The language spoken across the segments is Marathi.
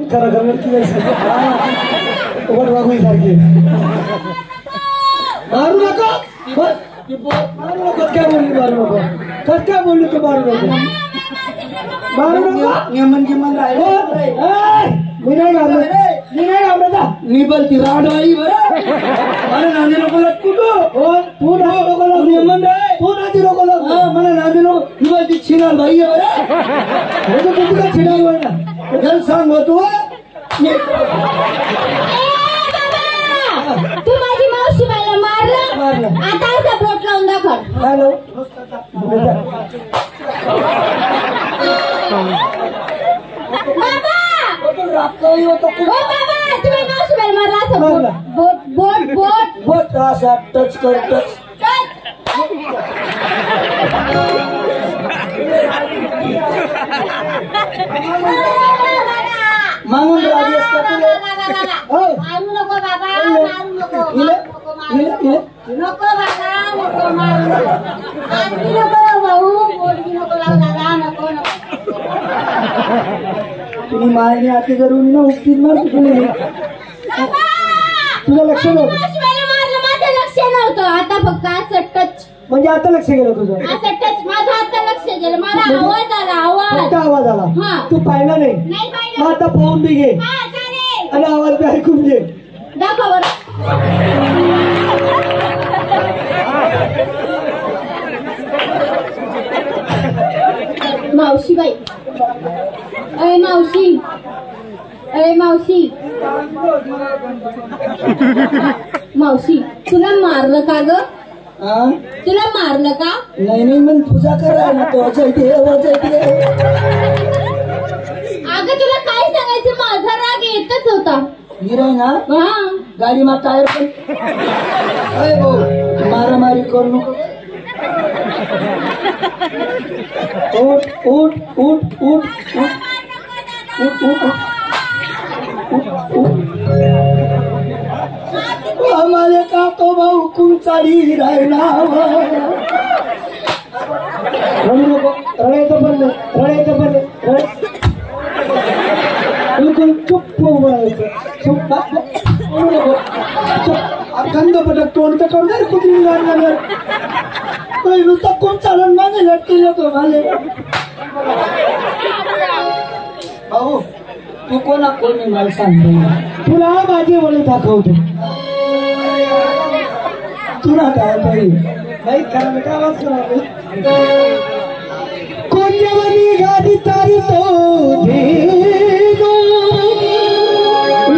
खरं खरं की वर वागवी सारखी मारू नका मारू नको काय बोलली मारू नको कस काय बोलली तू मारू नको मारू नको नियमन किमान मी नाही घाबरत मी बोलती राडवाई मला नांदी नको कुठं हो तू नांदी नको नियमन तू नांदी नको मला नांदी नको मी बोलती छिनाल भाई कुठं छिनाल भाई ना जल सांग हो तू तू माझी मावशी बाईला मारलं आता असा बोट लावून दाखव हॅलो बाबा तुम्ही मावशी बाईला मारला असं बोट बोट बोट बोट असा टच कर टच मागून राजेश मारू नको बाबा मारू नको नको बाबा नको मारू नको भाऊ बोलगी नको लावू दादा नको नको तुम्ही मायने आते जरूर ना उपटीत मार तुझं लक्ष नव्हतं माझं लक्ष नव्हतं आता फक्त असं टच म्हणजे आता लक्ष गेलं तुझं असं टच माझं आता लक्ष गेलं मला आवाज आला आवाज आला तू पाहिला नाही मग आता पाहून बी घे आणि आवाज बी ऐकून घे दाखव मावशीबाई अरे मावशी अरे मावशी मावशी तुला मारलं का ग तुला मारलं का नाही नाही मग तुझा करा ना तो अगं तुला काय सांगायचं माझा राग येतच होता हिराय ना गाडी मा टायर पण मारामारी करू नको उठ उठ उठ उठ उठ उठ उठ हमारे का तो भाऊ कुंचारी राहिला रडायचं बंद बिलकुल चुप्प चुप्प गंध पटक तोंड तर करू दे कुत्री लागणार नुसतं कोण चालून माझे लटके जातो माझे भाऊ तू कोणा कोणी मला सांगतो तुला माझे वडील दाखवतो तुला काय पाहिजे नाही खरं मी काय आवाज करा कोणत्या वनी गाडी तारी तो देनो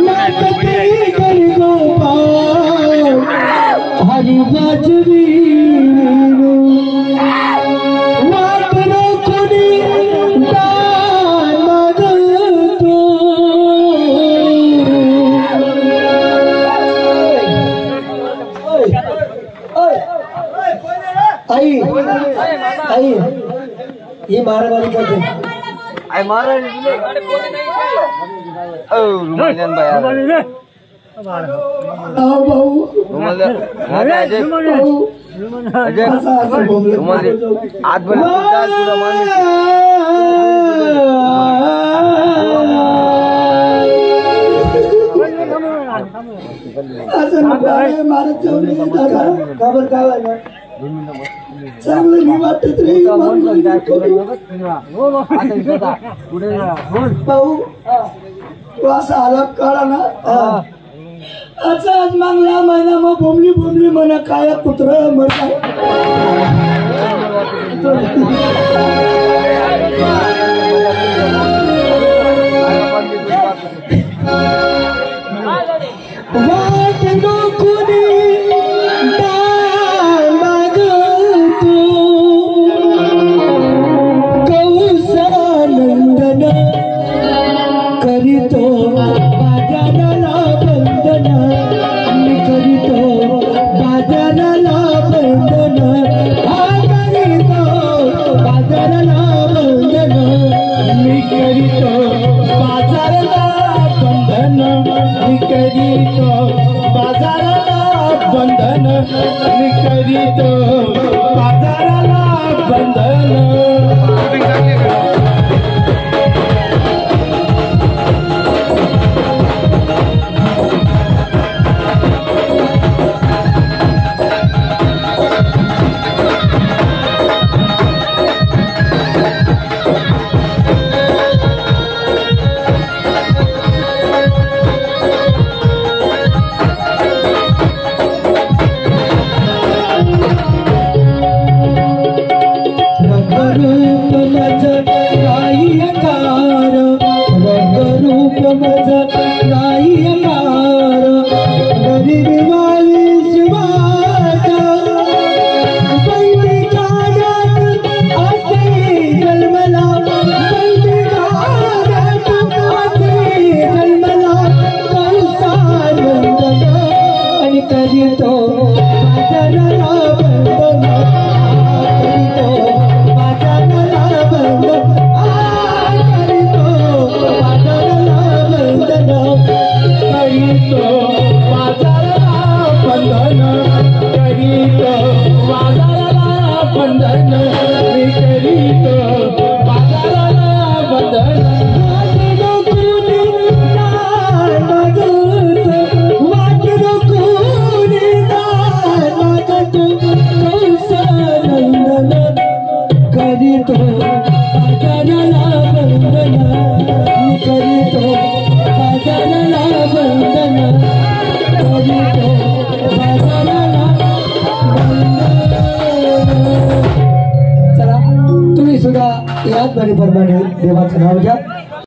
नाचते गरी गोपाल हरी वाजवी वाटनो कोणी दान मागतो आई आई ये मारामारी करते आई मारा रुमालियान बाया भाऊ आज बन खबर काय चांगलं मी वाटत रे भाऊ तू असा आलाप काढा ना असं आज मागला महिना मग भोमली म्हणा काय कुत्र म्हणा वाट नको करीतो बाजाराला बंधन मी करीतो बाजाराला बंधन करीतो बाजाराला बंधन मी करीतो बाजाराला बंधन मी करीतो बाजाराला बंधन मी करीतो बाजाराला बंधन रूप मज नाही अंगार गरीबी वाली शिवाचा बंदी कागद असे जन्मला बंदी कागद असे जन्मला कंसार वंदना आणि करीतो बाजाराला वंदना करीतो बाजाराला वंदना करीतो बाजाराला वंदना करीतो बाजाराला वंदना करीतो बाजाराला वंदना करीतो बाजाराला वंदना करीतो बाजाराला वंदना करीतो बाजाराला वंदना करीतो बाजाराला वंदना. चला तुम्ही सुद्धा याच बरीप्रमाणे देवाचं नाव घ्या.